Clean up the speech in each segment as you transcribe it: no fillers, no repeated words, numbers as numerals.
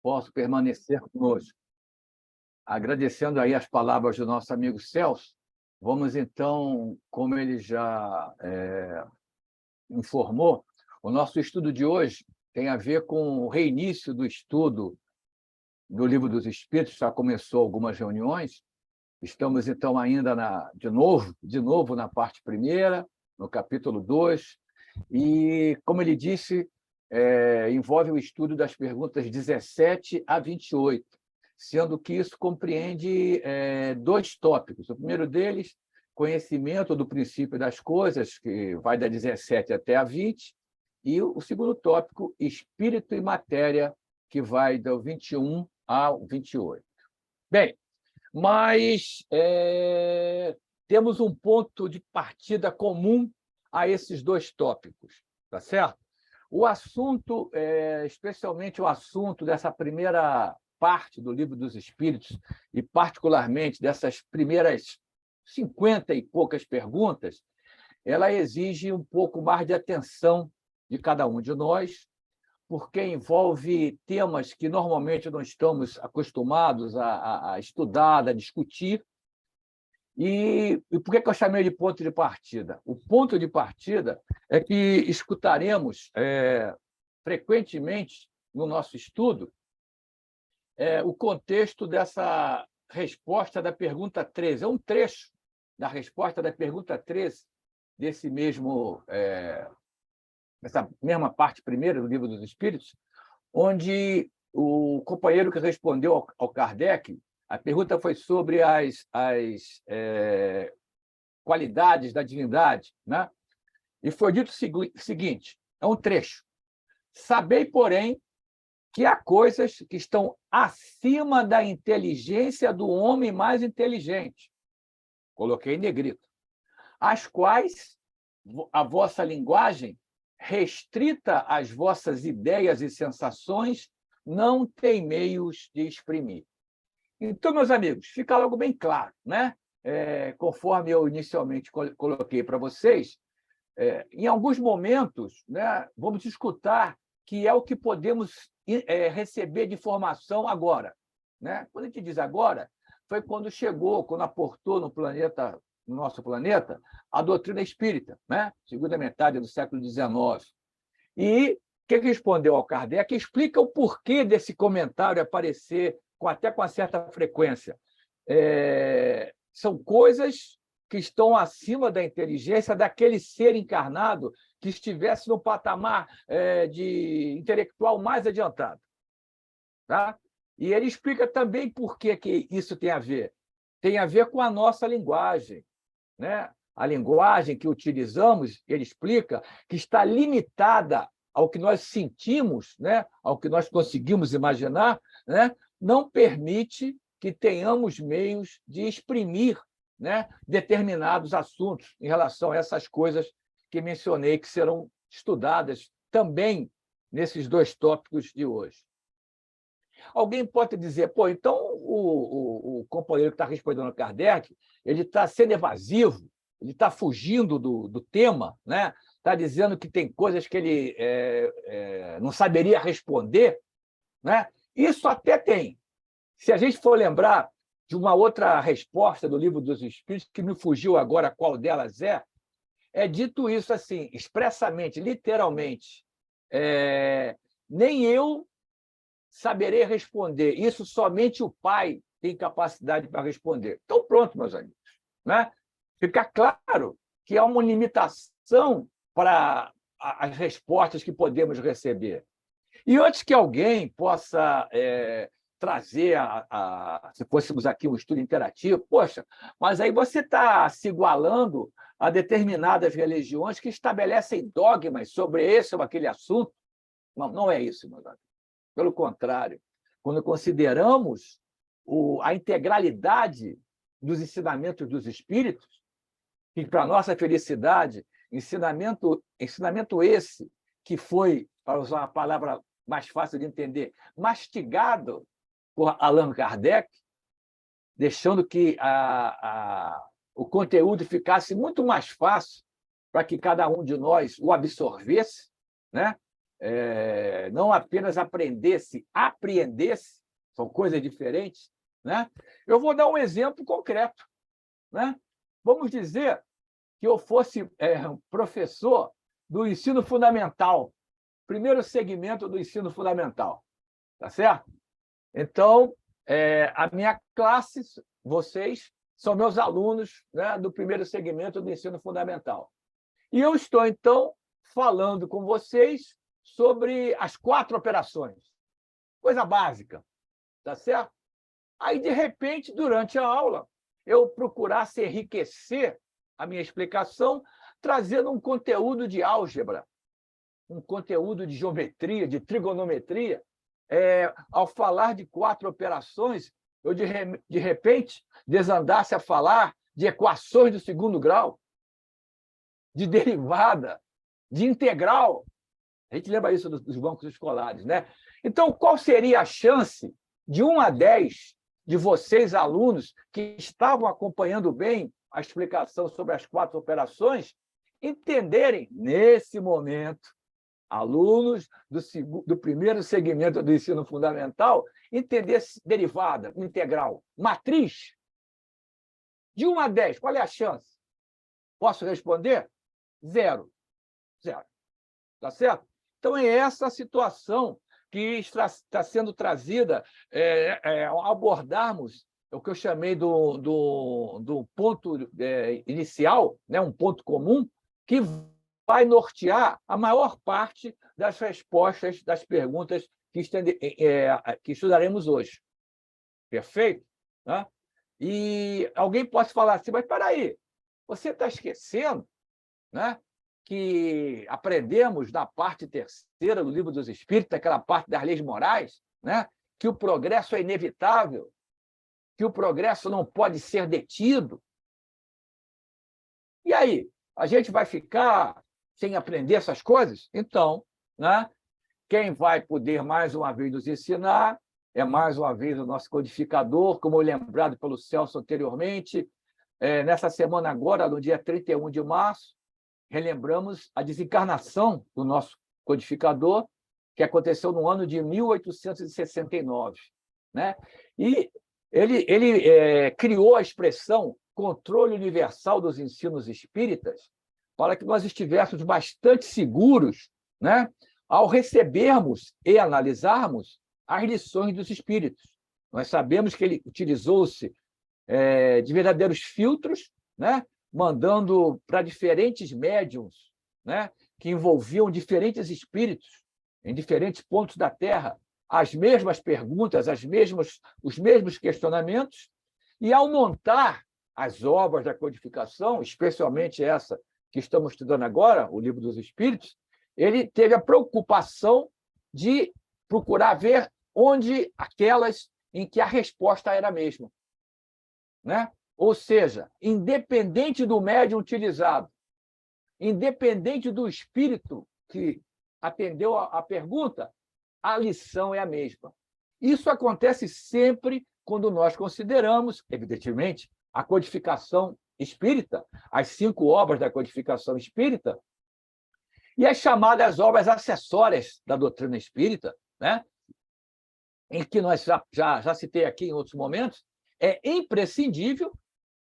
possa permanecer conosco. Agradecendo aí as palavras do nosso amigo Celso, vamos então, como ele já informou, o nosso estudo de hoje tem a ver com o reinício do estudo do Livro dos Espíritos, já começou algumas reuniões, estamos então ainda de novo na parte primeira, no capítulo 2, e, como ele disse, envolve o estudo das perguntas 17 a 28, sendo que isso compreende dois tópicos. O primeiro deles, conhecimento do princípio das coisas, que vai da 17 até a 20, e o segundo tópico, espírito e matéria, que vai do 21 ao 28. Bem, mas temos um ponto de partida comum a esses dois tópicos, tá certo? O assunto, especialmente o assunto dessa primeira parte do Livro dos Espíritos, e particularmente dessas primeiras 50 e poucas perguntas, ela exige um pouco mais de atenção de cada um de nós, porque envolve temas que normalmente não estamos acostumados a estudar, a discutir. E por que eu chamei de ponto de partida? O ponto de partida é que escutaremos frequentemente no nosso estudo o contexto dessa resposta da pergunta 13. É um trecho da resposta da pergunta 13 dessa mesma parte primeira do Livro dos Espíritos, onde o companheiro que respondeu ao Kardec, a pergunta foi sobre as qualidades da divindade, né? E foi dito o seguinte, é um trecho: sabei, porém, que há coisas que estão acima da inteligência do homem mais inteligente, coloquei em negrito, as quais a vossa linguagem, restrita às vossas ideias e sensações, não tem meios de exprimir. Então, meus amigos, fica logo bem claro, né? Conforme eu inicialmente coloquei para vocês, em alguns momentos, né, vamos escutar que é o que podemos receber de informação agora, né? Quando a gente diz agora, foi quando aportou no nosso planeta, a doutrina espírita, né? Segunda metade do século XIX. E o que respondeu ao Kardec explica o porquê desse comentário aparecer até com uma certa frequência. São coisas que estão acima da inteligência daquele ser encarnado que estivesse no patamar de intelectual mais adiantado. Tá? E ele explica também por que isso tem a ver. Tem a ver com a nossa linguagem, né? A linguagem que utilizamos, ele explica, que está limitada ao que nós sentimos, né? Ao que nós conseguimos imaginar, né? Não permite que tenhamos meios de exprimir, né, determinados assuntos em relação a essas coisas que mencionei, que serão estudadas também nesses dois tópicos de hoje. Alguém pode dizer, pô, então o companheiro que está respondendo a Kardec, ele está sendo evasivo, ele está fugindo do tema, né? Está dizendo que tem coisas que ele não saberia responder, né? Isso até tem. Se a gente for lembrar de uma outra resposta do Livro dos Espíritos, que me fugiu agora qual delas é dito isso assim, expressamente, literalmente. Nem eu saberei responder. Isso somente o Pai tem capacidade para responder. Então, pronto, meus amigos. Né? Fica claro que há uma limitação para as respostas que podemos receber. E antes que alguém possa trazer, se fôssemos aqui um estudo interativo, poxa, mas aí você está se igualando a determinadas religiões que estabelecem dogmas sobre esse ou aquele assunto. Não é isso, meus amigos. Pelo contrário, quando consideramos a integralidade dos ensinamentos dos espíritos, que, para a nossa felicidade, ensinamento esse que foi, para usar uma palavra mais fácil de entender, mastigado por Allan Kardec, deixando que o conteúdo ficasse muito mais fácil para que cada um de nós o absorvesse, né? não apenas aprendesse, apreendesse, são coisas diferentes, né? Eu vou dar um exemplo concreto, né? Vamos dizer que eu fosse professor do ensino fundamental, primeiro segmento do ensino fundamental, tá certo? Então, a minha classe, vocês, são meus alunos, né, do primeiro segmento do ensino fundamental. E eu estou, então, falando com vocês sobre as 4 operações. Coisa básica, tá certo? Aí, de repente, durante a aula, eu procurasse enriquecer a minha explicação, trazendo um conteúdo de álgebra, um conteúdo de geometria, de trigonometria. Ao falar de 4 operações, eu, de repente, desandasse a falar de equações do segundo grau, de derivada, de integral. A gente lembra isso dos bancos escolares, né? Então, qual seria a chance de 1 a 10 de vocês, alunos, que estavam acompanhando bem a explicação sobre as 4 operações, entenderem, nesse momento, alunos do primeiro segmento do ensino fundamental, entender derivada, integral, matriz? De 1 a 10, qual é a chance? Posso responder? 0. 0. Tá certo? Então, é essa a situação que está sendo trazida ao abordarmos o que eu chamei do ponto inicial, né, um ponto comum, que vai nortear a maior parte das respostas das perguntas que estudaremos hoje. Perfeito? Né? E alguém pode falar assim, mas espera aí, você está esquecendo, né, que aprendemos na parte 3ª do Livro dos Espíritos, aquela parte das leis morais, né, que o progresso é inevitável, que o progresso não pode ser detido. E aí? A gente vai ficar sem aprender essas coisas? Então, né, quem vai poder, mais uma vez, nos ensinar é, mais uma vez, o nosso codificador, como lembrado pelo Celso anteriormente. Nessa semana agora, no dia 31 de março, relembramos a desencarnação do nosso codificador, que aconteceu no ano de 1869. Né? E ele criou a expressão controle universal dos ensinos espíritas para que nós estivéssemos bastante seguros, né, ao recebermos e analisarmos as lições dos espíritos. Nós sabemos que ele utilizou-se de verdadeiros filtros, né, mandando para diferentes médiums, né, que envolviam diferentes espíritos em diferentes pontos da Terra, as mesmas perguntas, os mesmos questionamentos, e ao montar as obras da codificação, especialmente essa que estamos estudando agora, o Livro dos Espíritos, ele teve a preocupação de procurar ver onde aquelas em que a resposta era a mesma. Né? Ou seja, independente do médium utilizado, independente do espírito que atendeu a pergunta, a lição é a mesma. Isso acontece sempre quando nós consideramos, evidentemente, a codificação espírita, as 5 obras da codificação espírita, e as chamadas obras acessórias da doutrina espírita, né? Em que nós já citei aqui em outros momentos, é imprescindível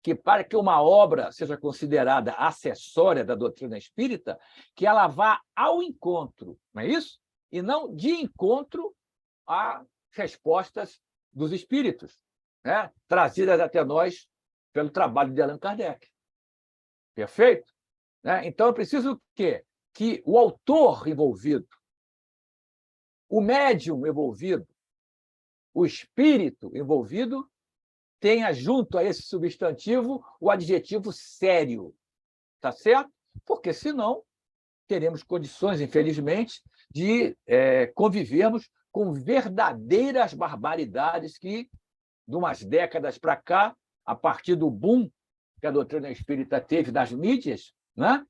que, para que uma obra seja considerada acessória da doutrina espírita, que ela vá ao encontro, não é isso? E não de encontro às respostas dos espíritos, né, trazidas até nós pelo trabalho de Allan Kardec. Perfeito? Né? Então, é preciso que o autor envolvido, o médium envolvido, o espírito envolvido, tenha junto a esse substantivo o adjetivo sério, tá certo? Porque, senão, teremos condições, infelizmente, de convivermos com verdadeiras barbaridades que, de umas décadas para cá, a partir do boom que a doutrina espírita teve nas mídias, né?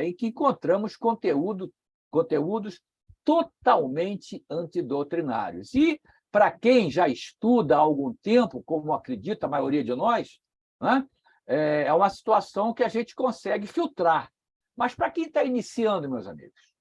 Em que encontramos conteúdos totalmente antidoutrinários. E, para quem já estuda há algum tempo, como acredita a maioria de nós, né, é uma situação que a gente consegue filtrar. Mas para quem está iniciando, meus amigos,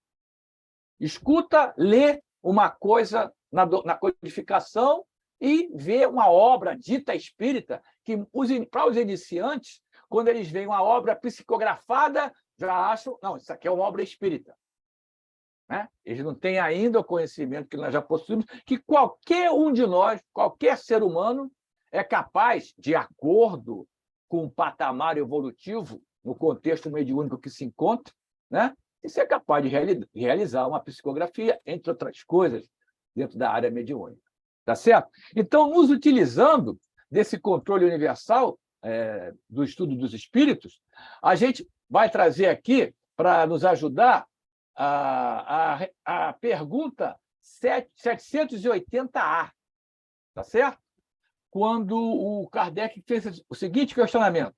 Escuta, lê uma coisa na codificação e vê uma obra dita espírita, que para os iniciantes, quando eles veem uma obra psicografada, já acham, não, isso aqui é uma obra espírita. Né? Eles não têm ainda o conhecimento que nós já possuímos, que qualquer um de nós, qualquer ser humano, é capaz, de acordo com o patamar evolutivo, no contexto mediúnico que se encontra, né? E ser capaz de realizar uma psicografia, entre outras coisas, dentro da área mediúnica. Tá certo? Então, nos utilizando desse controle universal do estudo dos espíritos, a gente vai trazer aqui, para nos ajudar, a pergunta 780A, tá certo? Quando o Kardec fez o seguinte questionamento: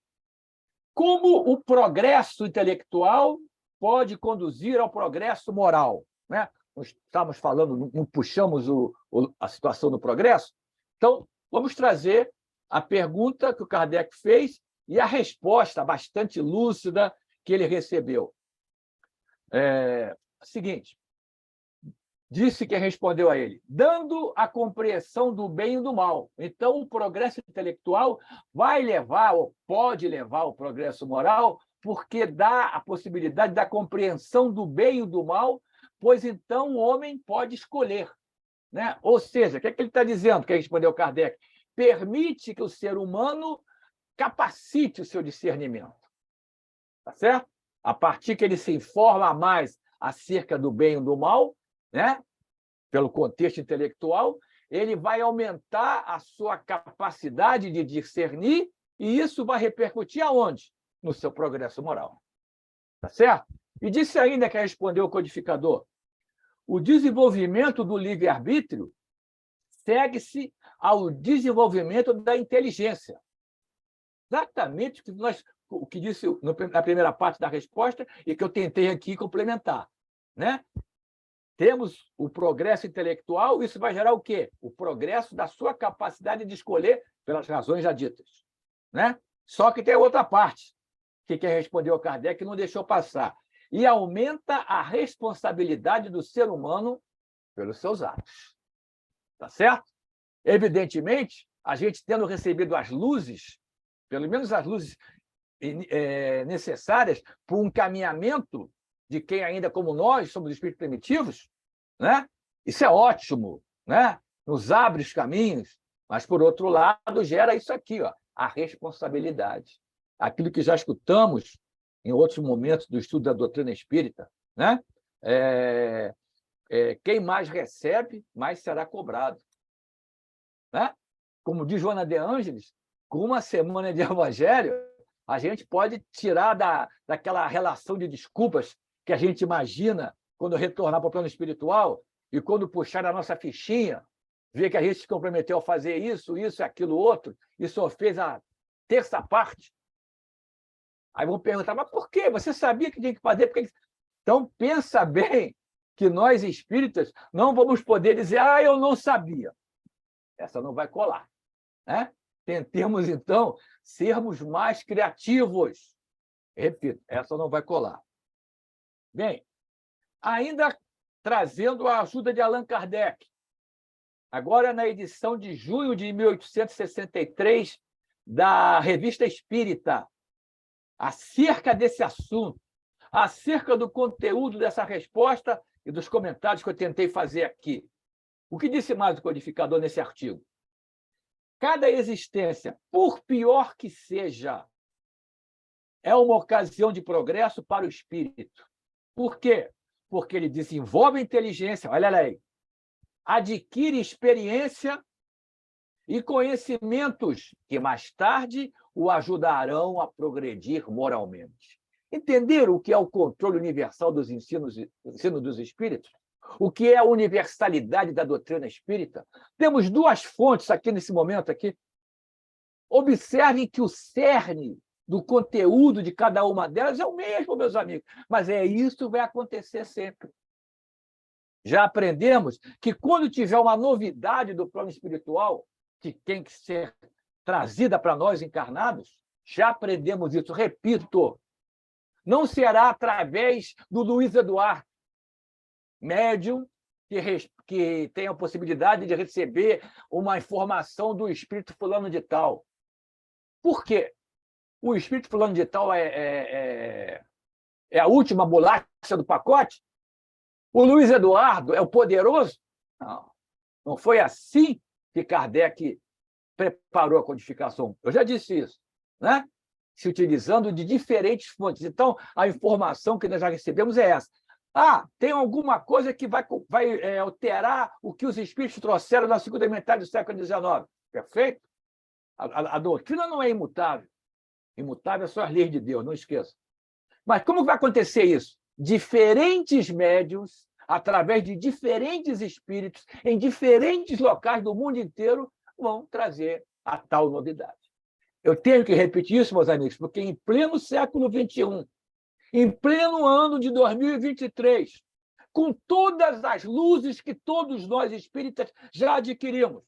como o progresso intelectual pode conduzir ao progresso moral? Né? Nós estamos falando, não puxamos a situação do progresso? Então, vamos trazer a pergunta que o Kardec fez e a resposta bastante lúcida que ele recebeu. Seguinte, disse que respondeu a ele, dando a compreensão do bem e do mal. Então, o progresso intelectual vai levar, ou pode levar ao progresso moral, porque dá a possibilidade da compreensão do bem e do mal, pois então o homem pode escolher. Né? Ou seja, o que é que ele está dizendo, que respondeu Kardec? Permite que o ser humano capacite o seu discernimento. Tá certo? A partir que ele se informa mais acerca do bem e do mal, né? Pelo contexto intelectual, ele vai aumentar a sua capacidade de discernir e isso vai repercutir aonde? No seu progresso moral. Tá certo? E disse ainda que respondeu o codificador, o desenvolvimento do livre-arbítrio segue-se ao desenvolvimento da inteligência. Exatamente o que disse na primeira parte da resposta e que eu tentei aqui complementar. Né? Temos o progresso intelectual, isso vai gerar o quê? O progresso da sua capacidade de escolher pelas razões já ditas. Né? Só que tem outra parte, que quem respondeu ao Kardec não deixou passar. E aumenta a responsabilidade do ser humano pelos seus atos. Tá certo? Evidentemente, a gente tendo recebido as luzes, pelo menos as luzes necessárias para um encaminhamento de quem ainda, como nós, somos espíritos primitivos, né? Isso é ótimo, né? Nos abre os caminhos, mas, por outro lado, gera isso aqui, ó, a responsabilidade. Aquilo que já escutamos em outros momentos do estudo da doutrina espírita, né? Quem mais recebe, mais será cobrado. Né? Como diz Joana de Ângeles, com uma semana de evangelho, a gente pode tirar daquela relação de desculpas que a gente imagina quando retornar para o plano espiritual e quando puxar a nossa fichinha, ver que a gente se comprometeu a fazer isso, aquilo, outro, e só fez a terça parte. Aí vão perguntar, mas por quê? Você sabia que tinha que fazer? Por que... Então, pensa bem que nós, espíritas, não vamos poder dizer, eu não sabia. Essa não vai colar. Né? Tentemos, então, sermos mais criativos. Repito, essa não vai colar. Bem, ainda trazendo a ajuda de Allan Kardec, agora na edição de junho de 1863 da Revista Espírita, acerca desse assunto, acerca do conteúdo dessa resposta e dos comentários que eu tentei fazer aqui. O que disse mais o codificador nesse artigo? Cada existência, por pior que seja, é uma ocasião de progresso para o espírito. Por quê? Porque ele desenvolve inteligência, olha aí, adquire experiência e conhecimentos que mais tarde o ajudarão a progredir moralmente. Entenderam o que é o controle universal dos ensinos dos espíritos? O que é a universalidade da doutrina espírita? Temos duas fontes aqui nesse momento aqui. Observem que o cerne do conteúdo de cada uma delas é o mesmo, meus amigos. Mas isso que vai acontecer sempre. Já aprendemos que quando tiver uma novidade do plano espiritual, que tem que ser trazida para nós encarnados, já aprendemos isso. Repito, não será através do Luiz Eduardo, médium que tem a possibilidade de receber uma informação do espírito fulano de tal. Por quê? O espírito fulano de tal é a última bolacha do pacote? O Luiz Eduardo é o poderoso? Não, não foi assim que Kardec preparou a codificação. Eu já disse isso, né? Se utilizando de diferentes fontes. Então, a informação que nós já recebemos é essa. Tem alguma coisa que vai alterar o que os espíritos trouxeram na segunda metade do século XIX. Perfeito? A doutrina não é imutável. Imutável é só as leis de Deus, não esqueça. Mas como vai acontecer isso? Diferentes médiuns, através de diferentes espíritos, em diferentes locais do mundo inteiro, vão trazer a tal novidade. Eu tenho que repetir isso, meus amigos, porque em pleno século XXI, em pleno ano de 2023, com todas as luzes que todos nós espíritas já adquirimos,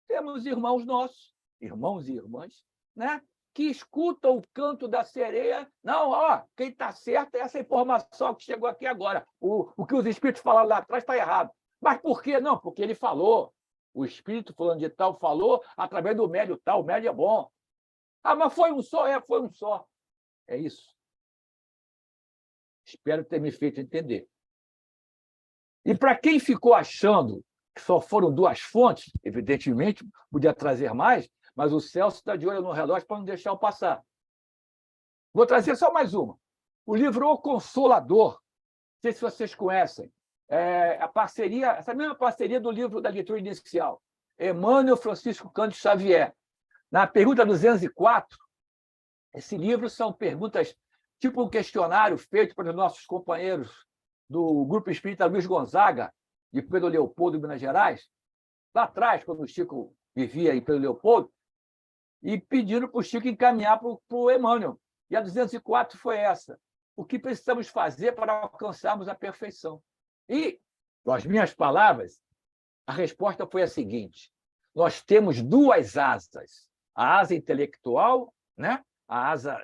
temos irmãos nossos, irmãos e irmãs, né? Que escutam o canto da sereia. Não, quem está certo é essa informação que chegou aqui agora. O que os espíritos falaram lá atrás está errado. Mas por quê? Não, porque ele falou. O espírito fulano de tal falou através do médium tal. O médium é bom. Mas foi um só? Foi um só. É isso. Espero ter me feito entender. E para quem ficou achando que só foram duas fontes, evidentemente, podia trazer mais, mas o Celso está de olho no relógio para não deixar eu passar. Vou trazer só mais uma. O livro O Consolador. Não sei se vocês conhecem. A parceria, essa mesma parceria do livro da leitura inicial. Emmanuel Francisco Cândido Xavier. Na pergunta 204, esse livro são perguntas tipo um questionário feito pelos nossos companheiros do Grupo Espírita Luiz Gonzaga, de Pedro Leopoldo, Minas Gerais, lá atrás, quando o Chico vivia em Pedro Leopoldo, e pediram para o Chico encaminhar para o Emmanuel. E a 204 foi essa. O que precisamos fazer para alcançarmos a perfeição? E, com as minhas palavras, a resposta foi a seguinte: nós temos duas asas. A asa intelectual, né? A asa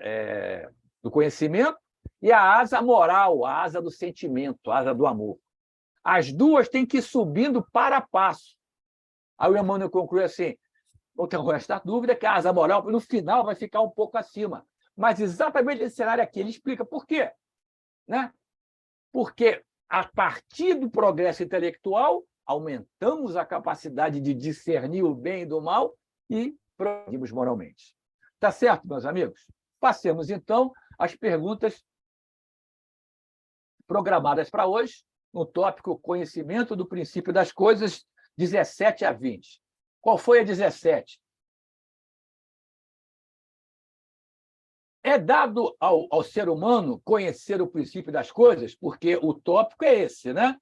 do conhecimento, e a asa moral, a asa do sentimento, a asa do amor. As duas têm que ir subindo para passo. Aí o Emmanuel conclui assim: não tem esta dúvida que a asa moral, no final, vai ficar um pouco acima. Mas exatamente esse cenário aqui, ele explica por quê. Né? Porque, a partir do progresso intelectual, aumentamos a capacidade de discernir o bem e do mal e progredimos moralmente. Tá certo, meus amigos? Passemos, então, às perguntas programadas para hoje, no tópico Conhecimento do Princípio das Coisas, 17 a 20. Qual foi a 17? É dado ao ser humano conhecer o princípio das coisas, porque o tópico é esse, né?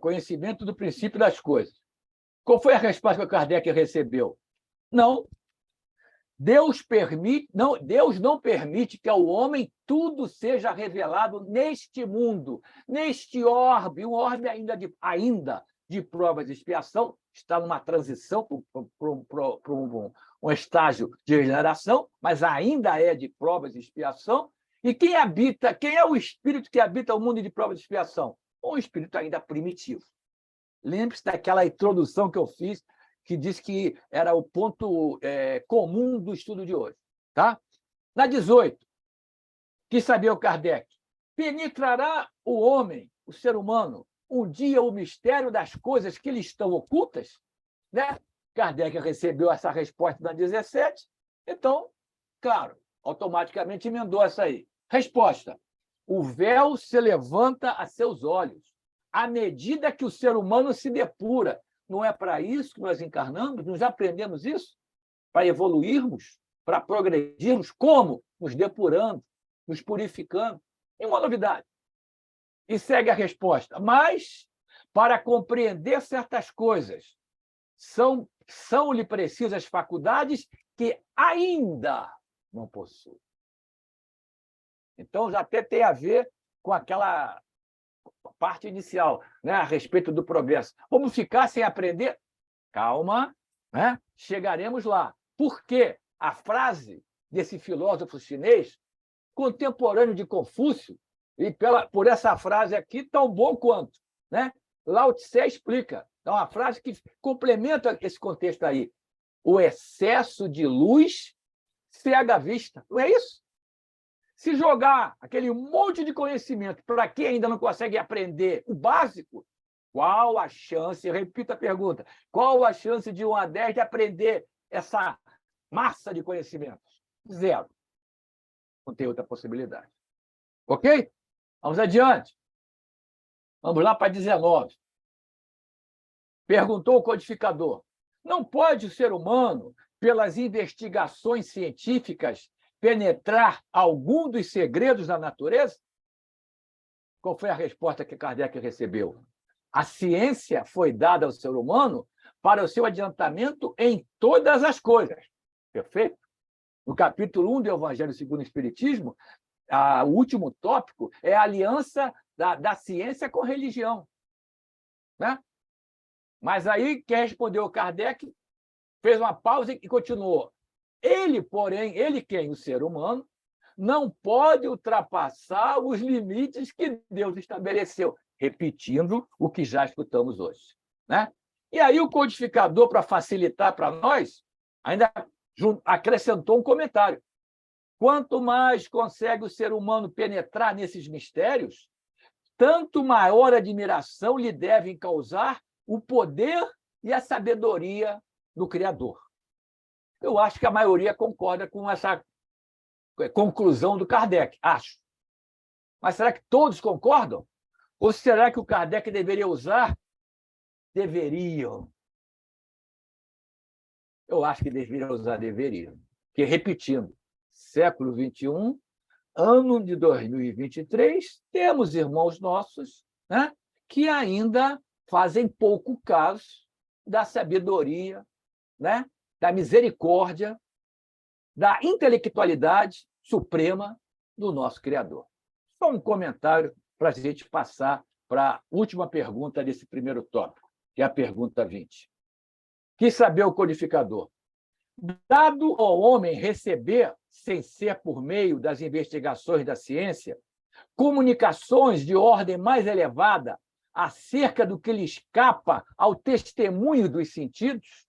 Conhecimento do princípio das coisas. Qual foi a resposta que o Kardec recebeu? Não. Deus não permite que ao homem tudo seja revelado neste mundo, neste orbe, um orbe ainda de provas de expiação, está numa transição para um estágio de regeneração, mas ainda é de provas de expiação. E quem é o espírito que habita o mundo de provas de expiação? Um espírito ainda primitivo. Lembre-se daquela introdução que eu fiz, que disse que era o ponto comum do estudo de hoje. Tá? Na 18, quis saber o Kardec: penetrará o homem, o ser humano, um dia o mistério das coisas que lhe estão ocultas? Né? Kardec recebeu essa resposta na 17, então, claro, automaticamente emendou essa aí. Resposta: o véu se levanta a seus olhos, à medida que o ser humano se depura. Não é para isso que nós encarnamos? Nós aprendemos isso? Para evoluirmos? Para progredirmos? Como? Nos depurando, nos purificando. Nenhuma novidade. E segue a resposta: mas, para compreender certas coisas, são-lhe precisas faculdades que ainda não possui. Então, já até tem a ver com aquela parte inicial, né, a respeito do progresso. Vamos ficar sem aprender? Calma, né? Chegaremos lá. Por quê? A frase desse filósofo chinês, contemporâneo de Confúcio, e por essa frase aqui, tão bom quanto: né? Lao Tse explica. É uma frase que complementa esse contexto aí. O excesso de luz cega a vista. Não é isso? Se jogar aquele monte de conhecimento para quem ainda não consegue aprender o básico, qual a chance, repito a pergunta, qual a chance de 1 a 10 de aprender essa massa de conhecimentos? 0. Não tem outra possibilidade. Ok? Vamos adiante. Vamos lá para 19. Perguntou o codificador: não pode o ser humano, pelas investigações científicas, penetrar algum dos segredos da natureza? Qual foi a resposta que Kardec recebeu? A ciência foi dada ao ser humano para o seu adiantamento em todas as coisas. Perfeito? No capítulo 1 do Evangelho segundo o Espiritismo, o último tópico é a aliança da ciência com a religião. Né? Mas aí, quem respondeu Kardec fez uma pausa e continuou. Ele, porém, ele quem? O ser humano, não pode ultrapassar os limites que Deus estabeleceu, repetindo o que já escutamos hoje. Né? E aí o codificador, para facilitar para nós, ainda acrescentou um comentário. Quanto mais consegue o ser humano penetrar nesses mistérios, tanto maior admiração lhe devem causar o poder e a sabedoria do Criador. Eu acho que a maioria concorda com essa conclusão do Kardec, acho. Mas será que todos concordam? Ou será que o Kardec deveria usar? Deveriam. Eu acho que deveria usar deveriam. Porque, repetindo, século XXI, ano de 2023, temos irmãos nossos, né, que ainda fazem pouco caso da sabedoria, né, da misericórdia, da intelectualidade suprema do nosso Criador. Só um comentário para a gente passar para a última pergunta desse primeiro tópico, que é a pergunta 20. Quis saber o codificador. Dado ao homem receber, sem ser por meio das investigações da ciência, comunicações de ordem mais elevada acerca do que lhe escapa ao testemunho dos sentidos,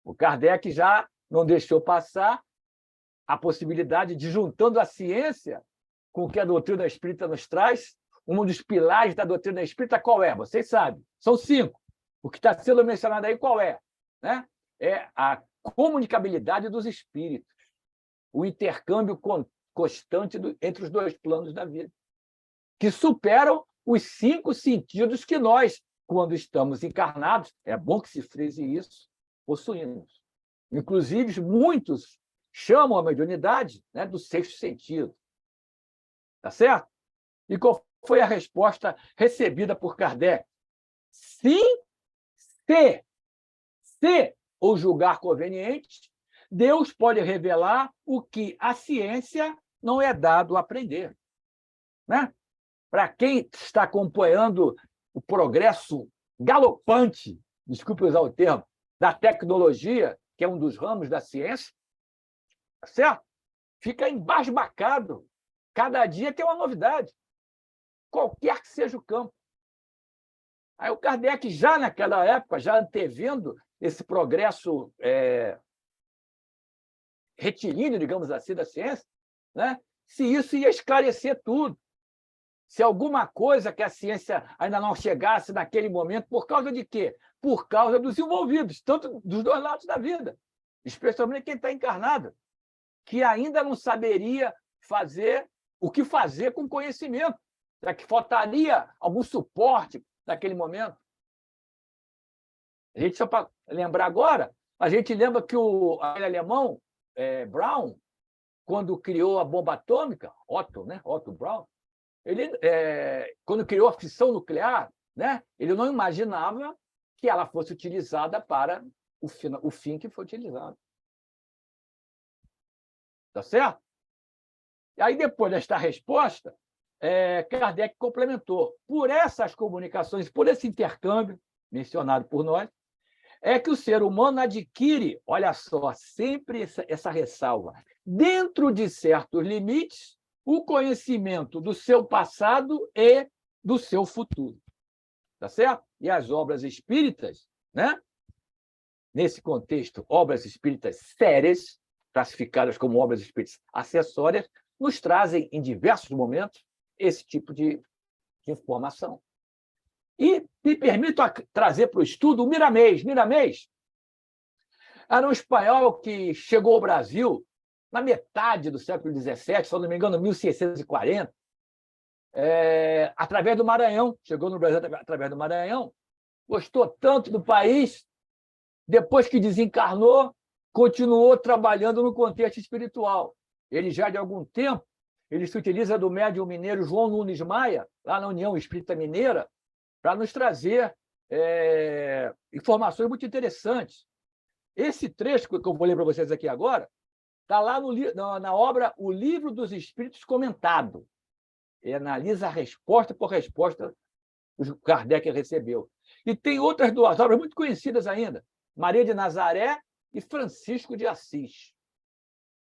o Kardec já não deixou passar a possibilidade de, juntando a ciência com o que a doutrina espírita nos traz, um dos pilares da doutrina espírita qual é? Vocês sabem, são 5. O que está sendo mencionado aí qual é? Né? É a comunicabilidade dos espíritos, o intercâmbio constante entre os 2 planos da vida, que superam os 5 sentidos que nós, quando estamos encarnados, é bom que se frise isso, possuímos. Inclusive, muitos chamam a mediunidade, né, do 6º sentido. Tá certo? E qual foi a resposta recebida por Kardec? Sim, se ou julgar conveniente, Deus pode revelar o que a ciência não é dado a aprender. Né? Para quem está acompanhando o progresso galopante, desculpe usar o termo, da tecnologia, que é um dos ramos da ciência, tá certo? Fica embasbacado. Cada dia tem uma novidade, qualquer que seja o campo. Aí o Kardec, já naquela época, já antevendo esse progresso retilíneo, digamos assim, da ciência, né? Se isso ia esclarecer tudo. Se alguma coisa que a ciência ainda não chegasse naquele momento, por causa de quê? Por causa dos envolvidos, tanto dos 2 lados da vida, especialmente quem está encarnado, que ainda não saberia fazer o que fazer com conhecimento, já que faltaria algum suporte naquele momento. A gente, só para lembrar agora, a gente lembra que aquele alemão, Brown, quando criou a bomba atômica, Otto Brown, ele, quando criou a fissão nuclear, né, ele não imaginava que ela fosse utilizada para o fim que foi utilizado. Tá certo? E aí, depois desta resposta, Kardec complementou. Por essas comunicações, por esse intercâmbio mencionado por nós, é que o ser humano adquire, olha só, sempre essa ressalva, dentro de certos limites, o conhecimento do seu passado e do seu futuro. tá certo? E as obras espíritas, né? Nesse contexto, obras espíritas sérias, classificadas como obras espíritas acessórias, nos trazem, em diversos momentos, esse tipo de informação. E me permito trazer para o estudo o Miramês. Miramês era um espanhol que chegou ao Brasil na metade do século XVII, se não me engano, 1640, através do Maranhão. Chegou no Brasil através do Maranhão, gostou tanto do país, depois que desencarnou, continuou trabalhando no contexto espiritual. Ele já, de algum tempo, ele se utiliza do médium mineiro João Nunes Maia, lá na União Espírita Mineira, para nos trazer informações muito interessantes. Esse trecho que eu vou ler para vocês aqui agora está lá na obra O Livro dos Espíritos Comentado. Ele analisa resposta por resposta que o Kardec recebeu. E tem outras duas obras muito conhecidas ainda, Maria de Nazaré e Francisco de Assis.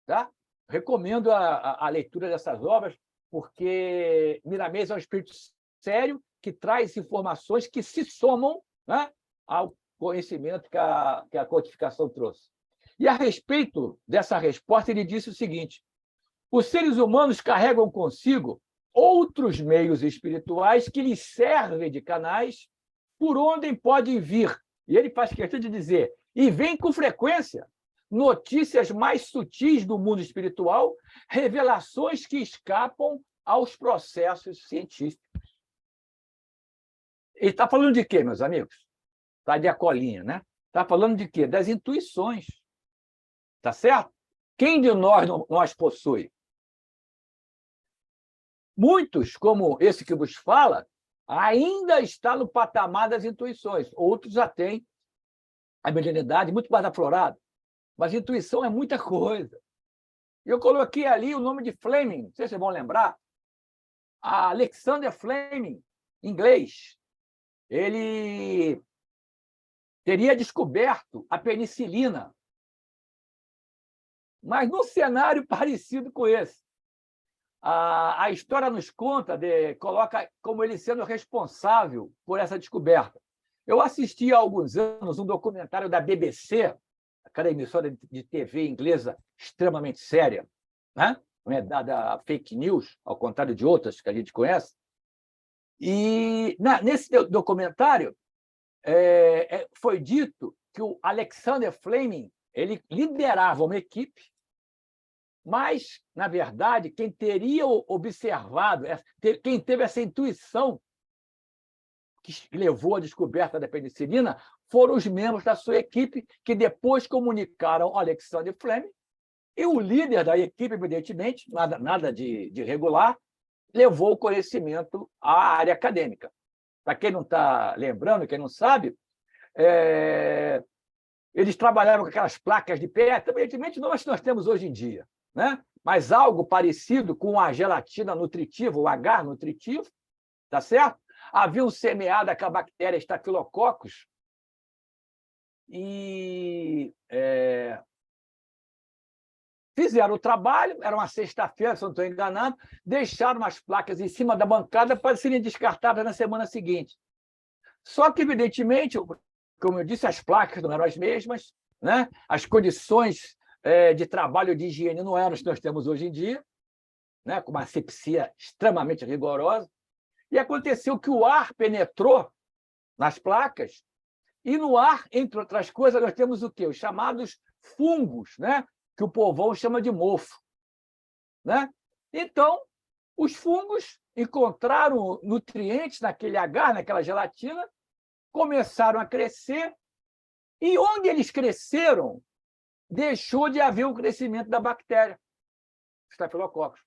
Tá? Recomendo a leitura dessas obras, porque Miramês é um espírito sério que traz informações que se somam, né, ao conhecimento que a codificação trouxe. E, a respeito dessa resposta, ele disse o seguinte: os seres humanos carregam consigo outros meios espirituais que lhes servem de canais por onde podem vir. E ele faz questão de dizer, e vem com frequência, notícias mais sutis do mundo espiritual, revelações que escapam aos processos científicos. Ele está falando de quê, meus amigos? Está de colinha, né? Está falando de quê? Das intuições. Tá certo? Quem de nós não as possui? Muitos, como esse que vos fala, ainda está no patamar das intuições. Outros já têm a mediunidade muito mais aflorada. Mas intuição é muita coisa. Eu coloquei ali o nome de Fleming, não sei se vocês vão lembrar. Alexander Fleming, inglês. Ele teria descoberto a penicilina, mas num cenário parecido com esse. A história nos coloca como ele sendo responsável por essa descoberta. Eu assisti há alguns anos um documentário da BBC, aquela emissora de TV inglesa extremamente séria, né? Não é dada fake news, ao contrário de outras que a gente conhece. E nesse documentário foi dito que o Alexander Fleming ele liderava uma equipe, mas, na verdade, quem teria observado, quem teve essa intuição que levou à descoberta da penicilina, foram os membros da sua equipe que depois comunicaram ao Alexander Fleming, e o líder da equipe, evidentemente, nada de regular, levou o conhecimento à área acadêmica. Para quem não está lembrando, quem não sabe, eles trabalhavam com aquelas placas de pedra, evidentemente não as que nós temos hoje em dia, né? Mas algo parecido com a gelatina nutritiva, o agar nutritivo, tá certo? Haviam semeado com a bactéria Staphylococcus e fizeram o trabalho, era uma sexta-feira, se não estou enganado, deixaram as placas em cima da bancada para serem descartadas na semana seguinte. Só que, evidentemente, como eu disse, as placas não eram as mesmas, né? As condições de trabalho de higiene não eram as que nós temos hoje em dia, né? Com uma asepsia extremamente rigorosa. E aconteceu que o ar penetrou nas placas, e no ar, entre outras coisas, nós temos o quê? Os chamados fungos, né? Que o povão chama de mofo, né? Então, os fungos encontraram nutrientes naquele agar, naquela gelatina, começaram a crescer, e onde eles cresceram, deixou de haver o crescimento da bactéria, Staphylococcus.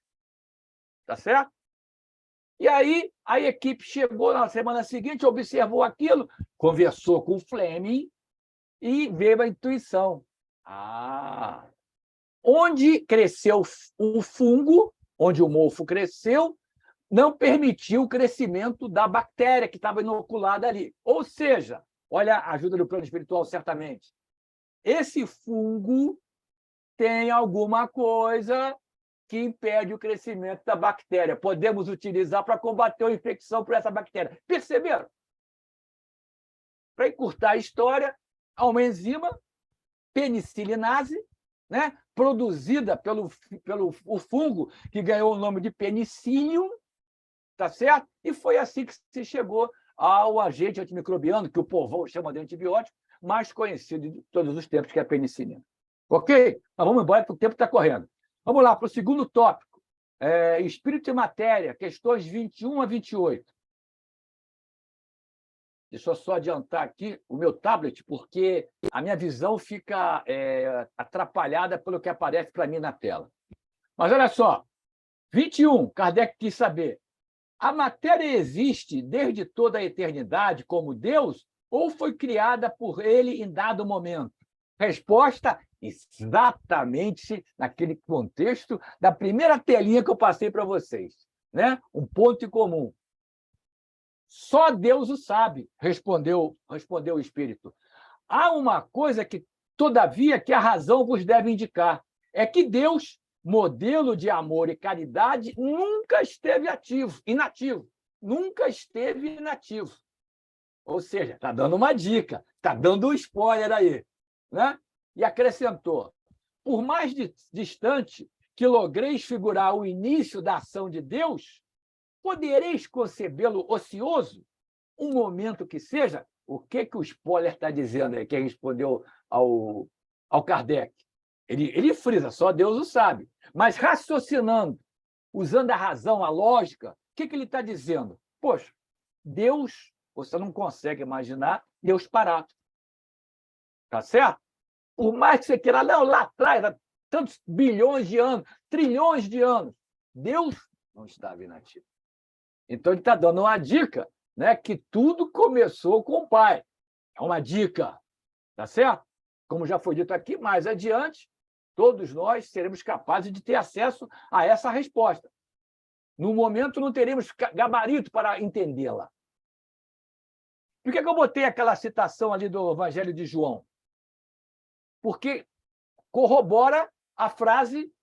Tá certo? E aí a equipe chegou na semana seguinte, observou aquilo, conversou com o Fleming e veio a intuição. Onde cresceu o fungo, onde o mofo cresceu, não permitiu o crescimento da bactéria que estava inoculada ali. Ou seja, olha a ajuda do plano espiritual, certamente. Esse fungo tem alguma coisa que impede o crescimento da bactéria. Podemos utilizar para combater a infecção por essa bactéria. Perceberam? para encurtar a história, há uma enzima, penicilinase, né, produzida pelo o fungo que ganhou o nome de penicillium, tá certo? E foi assim que se chegou ao agente antimicrobiano, que o povão chama de antibiótico, mais conhecido de todos os tempos, que é a penicilina. Ok? Mas vamos embora, porque o tempo está correndo. Vamos lá para o segundo tópico. Espírito e matéria, questões 21 a 28. Deixa eu só adiantar aqui o meu tablet, porque a minha visão fica atrapalhada pelo que aparece para mim na tela. Mas olha só, 21, Kardec quis saber: a matéria existe desde toda a eternidade como Deus ou foi criada por ele em dado momento? Resposta: exatamente naquele contexto da primeira telinha que eu passei para vocês, né? Um ponto em comum. Só Deus o sabe, respondeu o Espírito. Há uma coisa que, todavia, que a razão vos deve indicar, é que Deus, modelo de amor e caridade, nunca esteve inativo. Nunca esteve inativo. Ou seja, está dando uma dica, está dando um spoiler aí, né? E acrescentou: por mais distante que logreis figurar o início da ação de Deus, podereis concebê-lo ocioso, um momento que seja? O que o spoiler está dizendo aí, que respondeu ao Kardec? Ele frisa, só Deus o sabe. Mas raciocinando, usando a razão, a lógica, o que ele está dizendo? Poxa, Deus, você não consegue imaginar Deus parado. Tá certo? Por mais que você queira, não, lá atrás, há tantos bilhões de anos, trilhões de anos, Deus não estava inativo. Então, ele está dando uma dica, né, que tudo começou com o Pai. É uma dica, tá certo? Como já foi dito aqui, mais adiante, todos nós seremos capazes de ter acesso a essa resposta. No momento, não teremos gabarito para entendê-la. Por que eu botei aquela citação ali do Evangelho de João? Porque corrobora a frase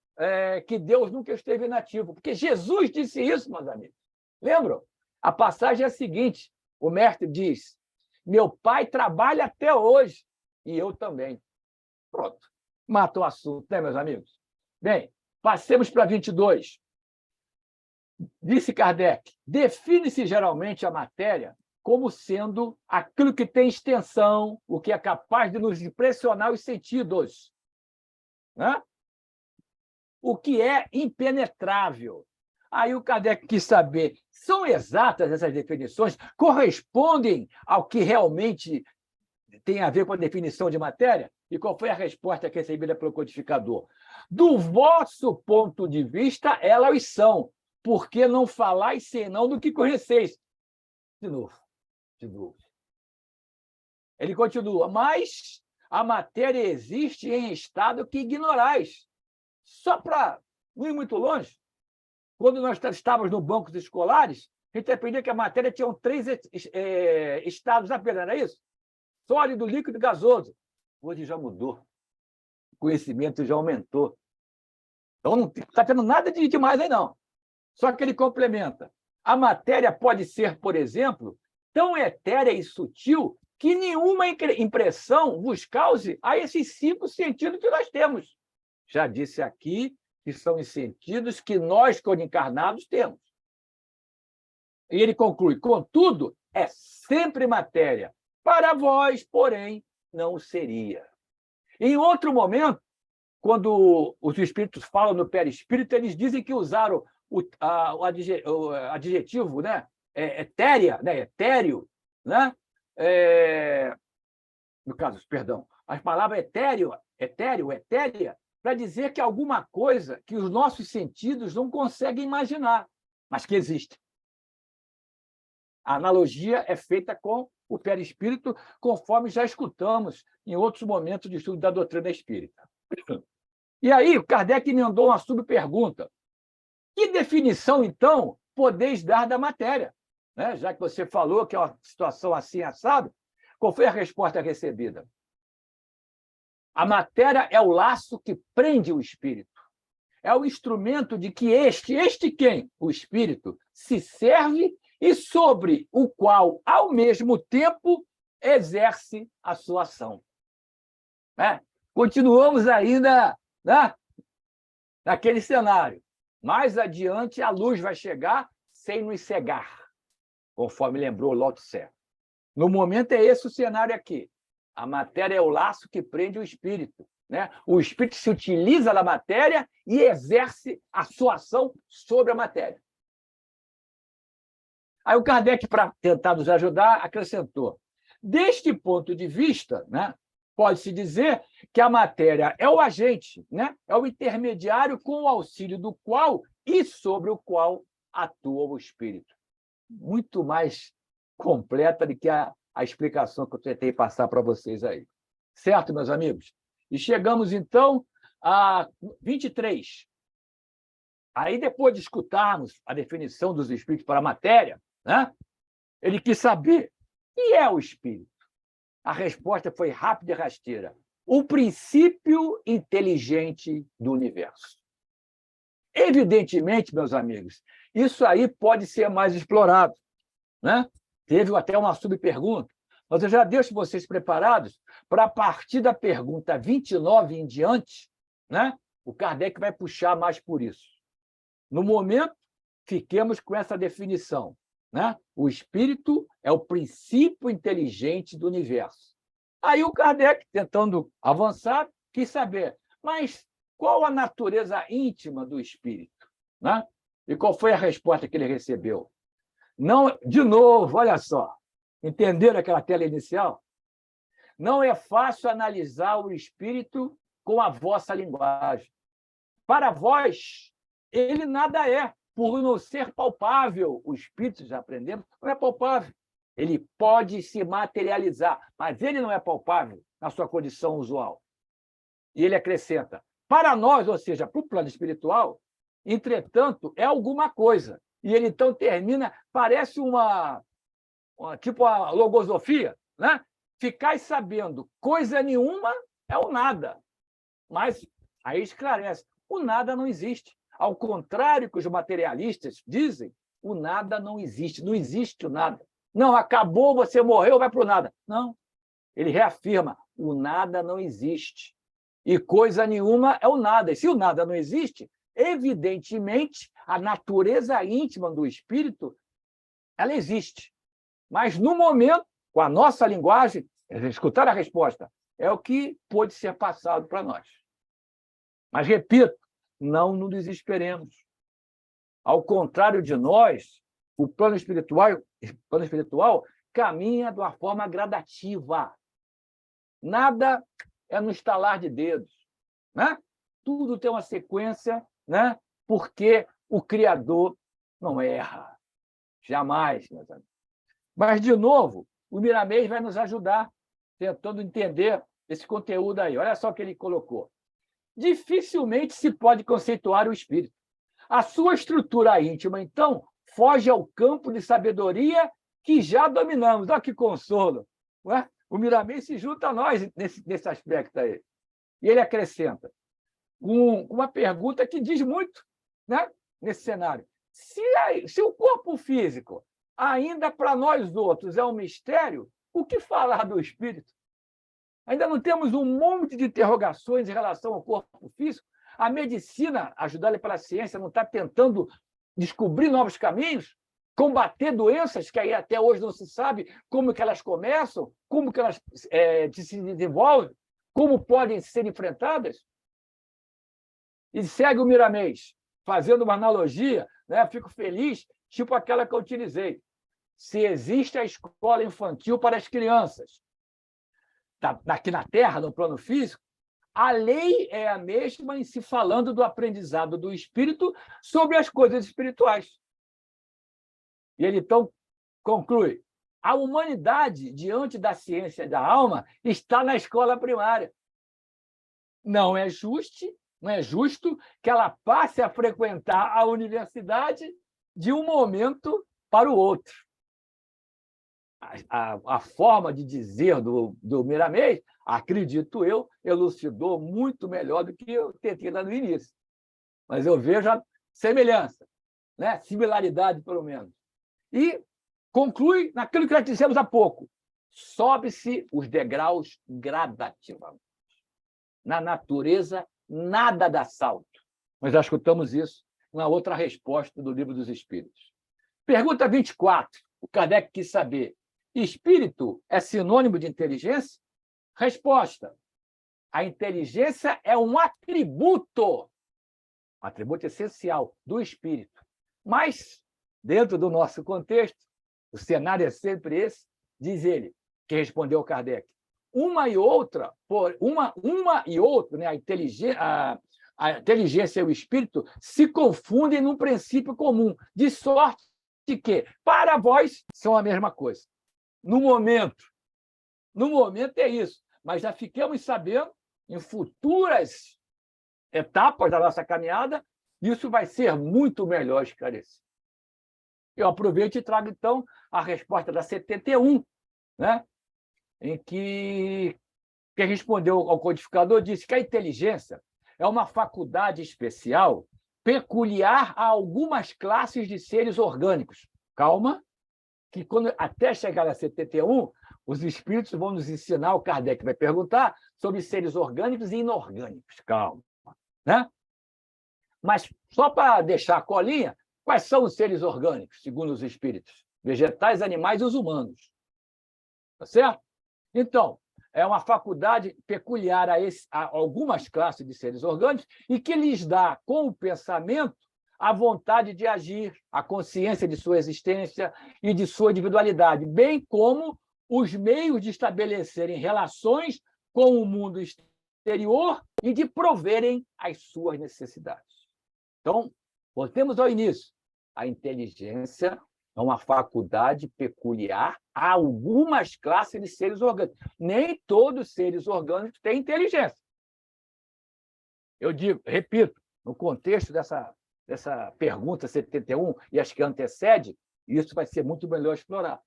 que Deus nunca esteve inativo. Porque Jesus disse isso, meus amigos. Lembram? A passagem é a seguinte: o mestre diz: meu pai trabalha até hoje, e eu também. Pronto. Mata o assunto, né, meus amigos? Bem, passemos para 22. Disse Kardec: define-se geralmente a matéria como sendo aquilo que tem extensão, o que é capaz de nos impressionar os sentidos, né? O que é impenetrável. Aí o Kardec quis saber: são exatas essas definições? Correspondem ao que realmente tem a ver com a definição de matéria? E qual foi a resposta recebida pelo codificador? Do vosso ponto de vista, elas são, porque não falais senão do que conheceis. De novo. Ele continua: mas a matéria existe em estado que ignorais. Só para não ir muito longe, quando nós estávamos no bancos escolares, a gente aprendia que a matéria tinha 3 estados apenas, não é isso? Sólido, líquido e gasoso. Hoje já mudou. O conhecimento já aumentou. Então, não está tendo nada de demais aí, não. Só que ele complementa: a matéria pode ser, por exemplo, tão etérea e sutil que nenhuma impressão vos cause a esses 5 sentidos que nós temos. Já disse aqui que são os sentidos que nós, quando encarnados, temos. E ele conclui: contudo, é sempre matéria. Para vós, porém, não seria. Em outro momento, quando os espíritos falam no perispírito, eles dizem que usaram o adjetivo, né? Etérea, né? Etéreo, né? No caso, perdão, as palavras etéreo, etérea, para dizer que alguma coisa que os nossos sentidos não conseguem imaginar, mas que existe. A analogia é feita com o perispírito, conforme já escutamos em outros momentos de estudo da doutrina espírita. E aí, o Kardec emendou uma subpergunta: que definição, então, podeis dar da matéria? Né? Já que você falou que é uma situação assim assado, qual foi a resposta recebida? A matéria é o laço que prende o espírito. É o instrumento de que este quem? O espírito se serve e sobre o qual, ao mesmo tempo, exerce a sua ação. Né? Continuamos ainda, né, naquele cenário. Mais adiante, a luz vai chegar sem nos cegar, conforme lembrou Lao Tse. No momento, é esse o cenário aqui. A matéria é o laço que prende o espírito. Né? O espírito se utiliza da matéria e exerce a sua ação sobre a matéria. Aí o Kardec, para tentar nos ajudar, acrescentou: deste ponto de vista, né, pode-se dizer que a matéria é o agente, né, é o intermediário com o auxílio do qual e sobre o qual atua o espírito. Muito mais completa do que a explicação que eu tentei passar para vocês aí. Certo, meus amigos? E chegamos, então, a 23. Aí, depois de escutarmos a definição dos espíritos para a matéria, né, ele quis saber o que é o espírito. A resposta foi rápida e rasteira: o princípio inteligente do universo. Evidentemente, meus amigos, isso aí pode ser mais explorado. Né? Teve até uma subpergunta, mas eu já deixo vocês preparados para, a partir da pergunta 29 em diante, né, o Kardec vai puxar mais por isso. No momento, fiquemos com essa definição. Né? O espírito é o princípio inteligente do universo. Aí o Kardec, tentando avançar, quis saber, mas qual a natureza íntima do espírito? Né? E qual foi a resposta que ele recebeu? Não, de novo, olha só, entenderam aquela tela inicial? Não é fácil analisar o espírito com a vossa linguagem. Para vós, ele nada é, por não ser palpável. O espírito, já aprendemos, não é palpável. Ele pode se materializar, mas ele não é palpável na sua condição usual. E ele acrescenta: para nós, ou seja, para o plano espiritual, entretanto, é alguma coisa. E ele, então, termina, parece tipo a logosofia, né? Ficais sabendo, coisa nenhuma é o nada. Mas aí esclarece, o nada não existe. Ao contrário que os materialistas dizem, o nada não existe o nada. Não, acabou, você morreu, vai para o nada. Não, ele reafirma, o nada não existe. E coisa nenhuma é o nada. E se o nada não existe, evidentemente, a natureza íntima do espírito, ela existe. Mas, no momento, com a nossa linguagem, escutar a resposta, é o que pode ser passado para nós. Mas, repito, não nos desesperemos. Ao contrário de nós, o plano espiritual caminha de uma forma gradativa. Nada é no estalar de dedos. Né? Tudo tem uma sequência, né? Porque o Criador não erra. Jamais, meus amigos. Mas, de novo, o Miramês vai nos ajudar, tentando entender esse conteúdo aí. Olha só o que ele colocou. Dificilmente se pode conceituar o espírito. A sua estrutura íntima, então, foge ao campo de sabedoria que já dominamos. Olha que consolo. Não é? O Miramês se junta a nós nesse aspecto aí. E ele acrescenta, com uma pergunta que diz muito, né, nesse cenário. Se o corpo físico ainda para nós outros é um mistério, o que falar do espírito? Ainda não temos um monte de interrogações em relação ao corpo físico? A medicina, ajudada pela ciência, não está tentando descobrir novos caminhos? Combater doenças que aí até hoje não se sabe como que elas começam, como que elas se desenvolvem, como podem ser enfrentadas? E segue o Miramês, fazendo uma analogia, né? Fico feliz, tipo aquela que eu utilizei. Se existe a escola infantil para as crianças, aqui na Terra, no plano físico, a lei é a mesma em se falando do aprendizado do espírito sobre as coisas espirituais. E ele, então, conclui, a humanidade, diante da ciência da alma, está na escola primária. Não é justo que ela passe a frequentar a universidade de um momento para o outro. A forma de dizer do Miramês, acredito eu, elucidou muito melhor do que eu tentei lá no início. Mas eu vejo a semelhança, né? Similaridade, pelo menos. E conclui naquilo que nós dissemos há pouco. sobe-se os degraus gradativamente. Na natureza, nada dá salto. Nós já escutamos isso na outra resposta do Livro dos Espíritos. Pergunta 24. O Kardec quis saber: espírito é sinônimo de inteligência? Resposta: a inteligência é um atributo essencial do espírito. Mas, dentro do nosso contexto, o cenário é sempre esse, diz ele, que respondeu Kardec. Uma e outra, né, a inteligência e o espírito se confundem num princípio comum, de sorte que, para vós, são a mesma coisa. No momento é isso, mas já ficamos sabendo, em futuras etapas da nossa caminhada, isso vai ser muito melhor esclarecido. Eu aproveito e trago, então, a resposta da 71, né? Em que quem respondeu ao codificador disse que a inteligência é uma faculdade especial peculiar a algumas classes de seres orgânicos. Calma, que até chegar a 71, os espíritos vão nos ensinar, o Kardec vai perguntar sobre seres orgânicos e inorgânicos. Calma, né? Mas, só para deixar a colinha, quais são os seres orgânicos, segundo os espíritos? Vegetais, animais e os humanos. Tá certo? Então, é uma faculdade peculiar a algumas classes de seres orgânicos e que lhes dá, com o pensamento, a vontade de agir, a consciência de sua existência e de sua individualidade, bem como os meios de estabelecerem relações com o mundo exterior e de proverem as suas necessidades. Então, voltemos ao início. A inteligência é uma faculdade peculiar a algumas classes de seres orgânicos. Nem todos os seres orgânicos têm inteligência. Eu digo, repito, no contexto dessa pergunta 71 e as que antecede, isso vai ser muito melhor explorar.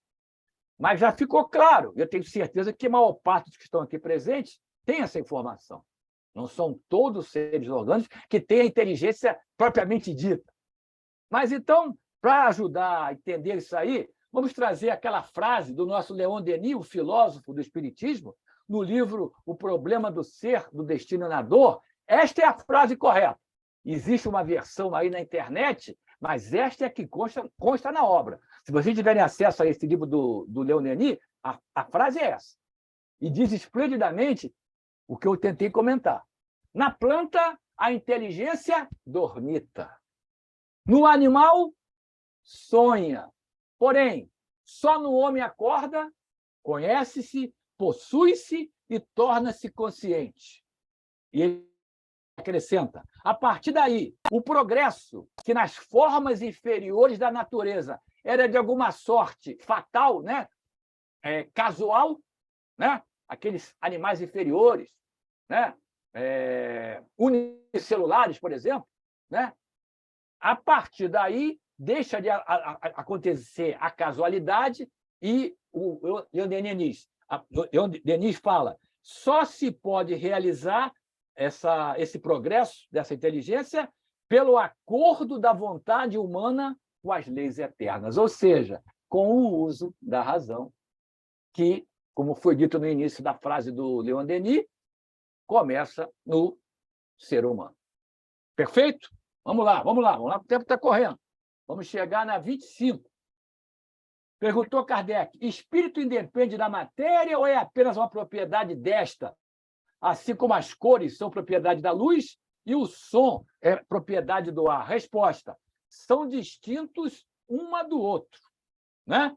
Mas já ficou claro, eu tenho certeza que a maior parte dos que estão aqui presentes tem essa informação. Não são todos os seres orgânicos que têm a inteligência propriamente dita. Mas, então, para ajudar a entender isso aí, vamos trazer aquela frase do nosso Leon Denis, o filósofo do Espiritismo, no livro O Problema do Ser, do Destino e na Dor. Esta é a frase correta. Existe uma versão aí na internet, mas esta é a que consta na obra. Se vocês tiverem acesso a esse livro do Leon Denis, a frase é essa. E diz esplendidamente o que eu tentei comentar. Na planta, a inteligência dormita. No animal, sonha. Porém, só no homem acorda, conhece-se, possui-se e torna-se consciente. E ele acrescenta, a partir daí, o progresso, que nas formas inferiores da natureza era de alguma sorte fatal, né? Casual, né? Aqueles animais inferiores, né? Unicelulares, por exemplo, né? A partir daí, deixa de acontecer a casualidade e o Leon Denis fala, só se pode realizar esse progresso dessa inteligência pelo acordo da vontade humana com as leis eternas, ou seja, com o uso da razão, que, como foi dito no início da frase do Leon Denis, começa no ser humano. Perfeito? Vamos lá, o tempo está correndo. Vamos chegar na 25. Perguntou Kardec, espírito independe da matéria ou é apenas uma propriedade desta? Assim como as cores são propriedade da luz e o som é propriedade do ar. Resposta, são distintos uma do outro, né?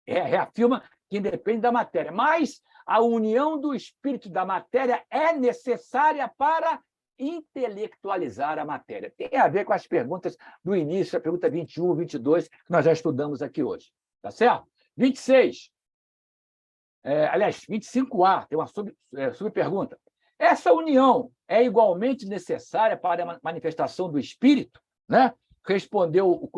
Reafirma que independe da matéria. Mas a união do espírito e da matéria é necessária para intelectualizar a matéria. Tem a ver com as perguntas do início, a pergunta 21, 22, que nós já estudamos aqui hoje. Tá certo? 26. Aliás, 25A, tem uma subpergunta. Essa união é igualmente necessária para a manifestação do espírito? Né? Respondeu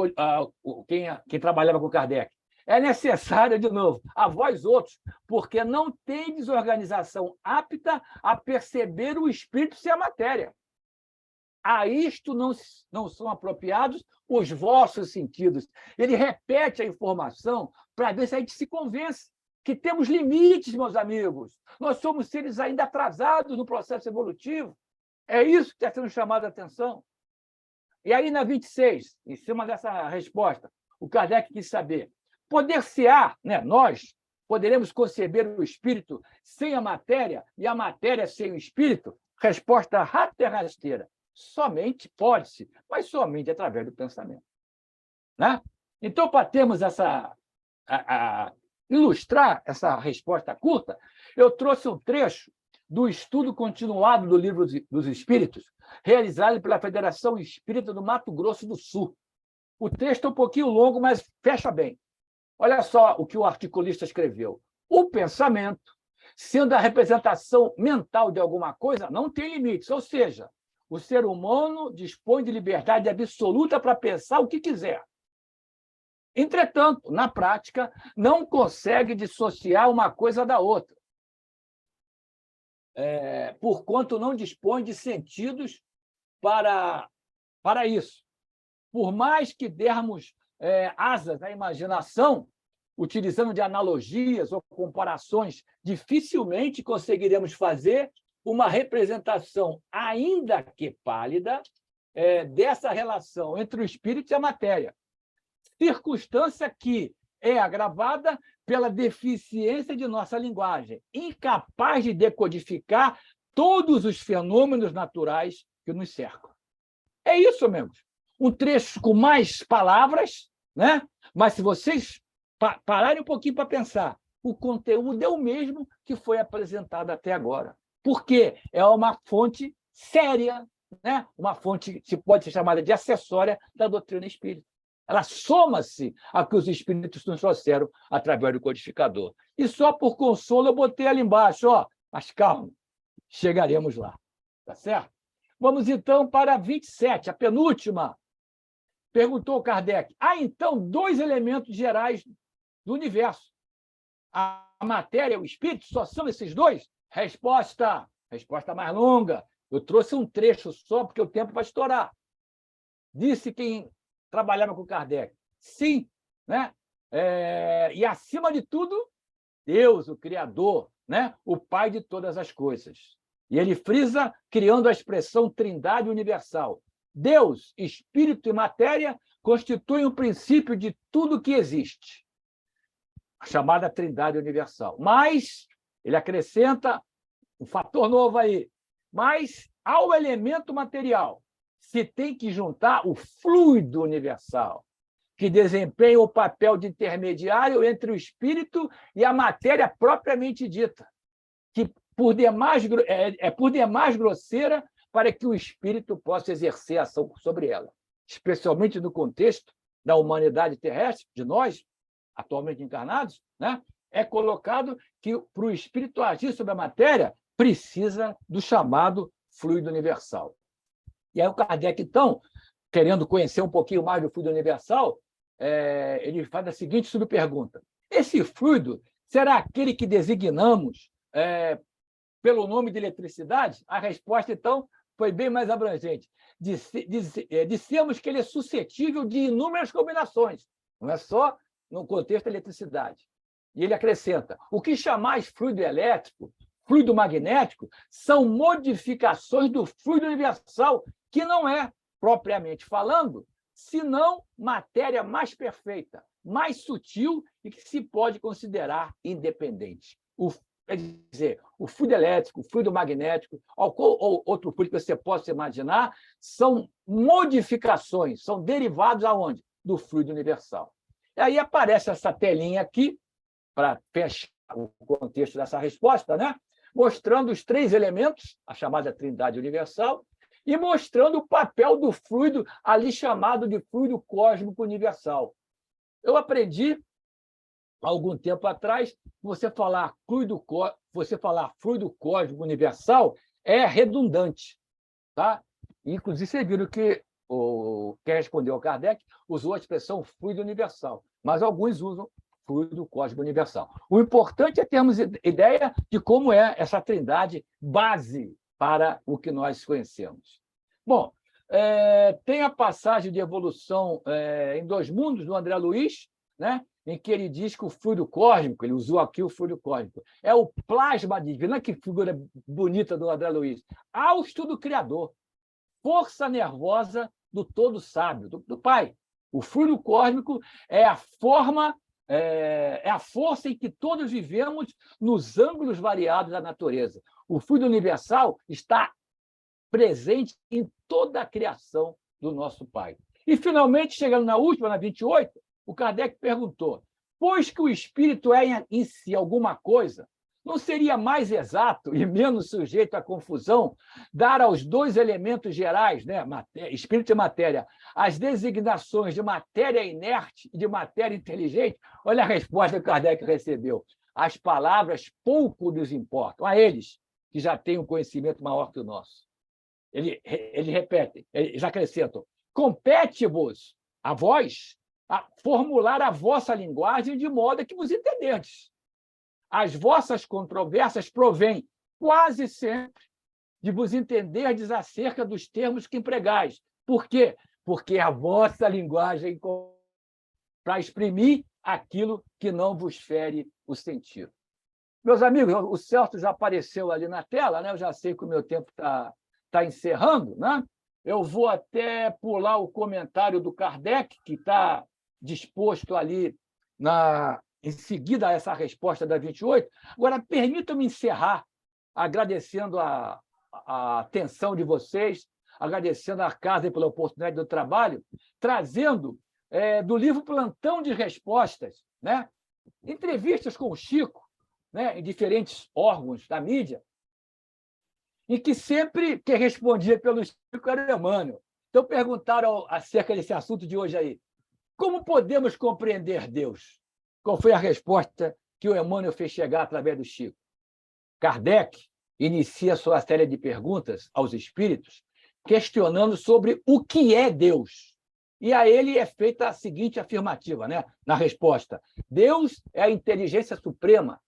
quem trabalhava com Kardec. É necessária, de novo, a vós outros, porque não tendes organização apta a perceber o espírito sem a matéria. A isto não são apropriados os vossos sentidos. Ele repete a informação para ver se a gente se convence que temos limites, meus amigos. Nós somos seres ainda atrasados no processo evolutivo. É isso que está sendo chamado a atenção. E aí, na 26, em cima dessa resposta, o Kardec quis saber, poder-se-á, né, nós poderemos conceber o espírito sem a matéria e a matéria sem o espírito? Resposta rápida e rasteira. Somente pode-se, mas somente através do pensamento. Né? Então, para termos ilustrar essa resposta curta, eu trouxe um trecho do estudo continuado do Livro dos Espíritos, realizado pela Federação Espírita do Mato Grosso do Sul. O texto é um pouquinho longo, mas fecha bem. Olha só o que o articulista escreveu. O pensamento, sendo a representação mental de alguma coisa, não tem limites, ou seja, o ser humano dispõe de liberdade absoluta para pensar o que quiser. Entretanto, na prática, não consegue dissociar uma coisa da outra, porquanto não dispõe de sentidos para isso. Por mais que dermos asas à imaginação, utilizando de analogias ou comparações, dificilmente conseguiremos fazer uma representação, ainda que pálida, dessa relação entre o espírito e a matéria. Circunstância que é agravada pela deficiência de nossa linguagem, incapaz de decodificar todos os fenômenos naturais que nos cercam. É isso, amigos. Um trecho com mais palavras, né? Mas se vocês pararem um pouquinho para pensar, o conteúdo é o mesmo que foi apresentado até agora. Porque é uma fonte séria, né? Uma fonte que pode ser chamada de acessória da doutrina espírita. Ela soma-se a que os espíritos nos trouxeram através do codificador. E só por consolo eu botei ali embaixo, ó, mas calma, chegaremos lá. Tá certo? Vamos então para a 27, a penúltima. Perguntou Kardec. Há então dois elementos gerais do universo. A matéria e o espírito só são esses dois? Resposta mais longa. Eu trouxe um trecho só porque o tempo vai estourar. Disse quem trabalhava com Kardec. Sim, né? E, acima de tudo, Deus, o Criador, né? O Pai de todas as coisas. E ele frisa criando a expressão Trindade Universal. Deus, Espírito e matéria constituem o princípio de tudo que existe, a chamada Trindade Universal. Mas ele acrescenta um fator novo aí. Mas ao elemento material se tem que juntar o fluido universal, que desempenha o papel de intermediário entre o espírito e a matéria propriamente dita, que por demais grosseira para que o espírito possa exercer ação sobre ela, especialmente no contexto da humanidade terrestre, de nós, atualmente encarnados, né? É colocado que, para o espírito agir sobre a matéria, precisa do chamado fluido universal. E aí o Kardec, então, querendo conhecer um pouquinho mais do fluido universal, ele faz a seguinte subpergunta. Esse fluido será aquele que designamos pelo nome de eletricidade? A resposta, então, foi bem mais abrangente. Dissemos que ele é suscetível de inúmeras combinações, não é só no contexto da eletricidade. E ele acrescenta, o que chamais fluido elétrico, fluido magnético, são modificações do fluido universal, que não é, propriamente falando, senão matéria mais perfeita, mais sutil e que se pode considerar independente. Quer dizer, o fluido elétrico, o fluido magnético, ou outro fluido que você possa imaginar, são modificações, são derivados aonde? Do fluido universal. E aí aparece essa telinha aqui, para fechar o contexto dessa resposta, né? Mostrando os três elementos, a chamada Trindade Universal, e mostrando o papel do fluido, ali chamado de fluido cósmico universal. Eu aprendi, há algum tempo atrás, você falar fluido cósmico universal é redundante. Tá? Inclusive, vocês viram que quem respondeu ao Kardec usou a expressão fluido universal, mas alguns usam fluido cósmico universal. O importante é termos ideia de como é essa trindade base para o que nós conhecemos. Bom, tem a passagem de evolução em Dois Mundos, do André Luiz, né? em que ele diz que o fluido cósmico, ele usou aqui o fluido cósmico, é o plasma divino. Olha que figura bonita do André Luiz. Hausto do Criador, força nervosa do todo sábio, do Pai. O fluido cósmico é a força em que todos vivemos nos ângulos variados da natureza. O fluido universal está presente em toda a criação do nosso Pai. E, finalmente, chegando na última, na 28, o Kardec perguntou: pois que o espírito é em si alguma coisa, não seria mais exato e menos sujeito à confusão dar aos dois elementos gerais, né, espírito e matéria, as designações de matéria inerte e de matéria inteligente? Olha a resposta que Kardec recebeu. As palavras pouco nos importam, a eles, que já têm um conhecimento maior que o nosso. Ele repete, eles acrescentam: compete-vos a vós a formular a vossa linguagem de modo que vos entenderdes. As vossas controvérsias provêm quase sempre de vos entenderdes acerca dos termos que empregais. Por quê? Porque a vossa linguagem para exprimir aquilo que não vos fere o sentido. Meus amigos, o Celso já apareceu ali na tela, né? Eu já sei que o meu tempo está encerrando, né? Eu vou até pular o comentário do Kardec, que está disposto ali em seguida a essa resposta da 28. Agora, permitam-me encerrar agradecendo a atenção de vocês, agradecendo à casa pela oportunidade do trabalho, trazendo do livro Plantão de Respostas, né? Entrevistas com o Chico, né, em diferentes órgãos da mídia, em que sempre quem respondia pelo Chico era o Emmanuel. Então, perguntaram acerca desse assunto de hoje aí: como podemos compreender Deus? Qual foi a resposta que o Emmanuel fez chegar através do Chico? Kardec inicia sua série de perguntas aos espíritos, questionando sobre o que é Deus. E a ele é feita a seguinte afirmativa, né? Na resposta: Deus é a inteligência suprema,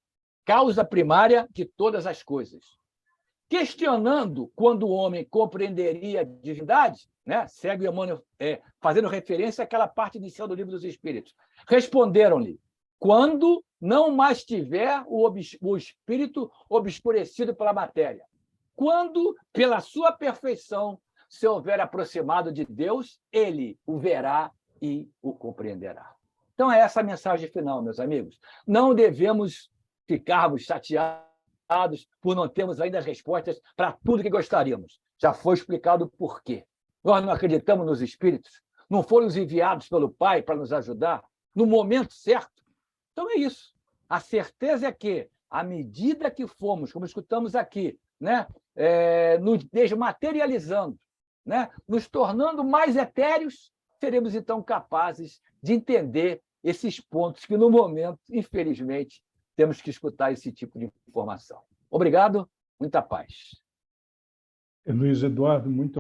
causa primária de todas as coisas. Questionando quando o homem compreenderia a divindade, né? Segue o Emmanuel fazendo referência àquela parte inicial do Livro dos Espíritos. Responderam-lhe: quando não mais tiver o espírito obscurecido pela matéria. Quando, pela sua perfeição, se houver aproximado de Deus, ele o verá e o compreenderá. Então, é essa a mensagem final, meus amigos. Não devemos ficarmos chateados por não termos ainda as respostas para tudo que gostaríamos. Já foi explicado o porquê. Nós não acreditamos nos espíritos, não foram enviados pelo Pai para nos ajudar no momento certo. Então é isso. A certeza é que, à medida que fomos, como escutamos aqui, né, nos desmaterializando, né, nos tornando mais etéreos, seremos então capazes de entender esses pontos que, no momento, infelizmente, temos que escutar esse tipo de informação. Obrigado, muita paz. Luiz Eduardo, muito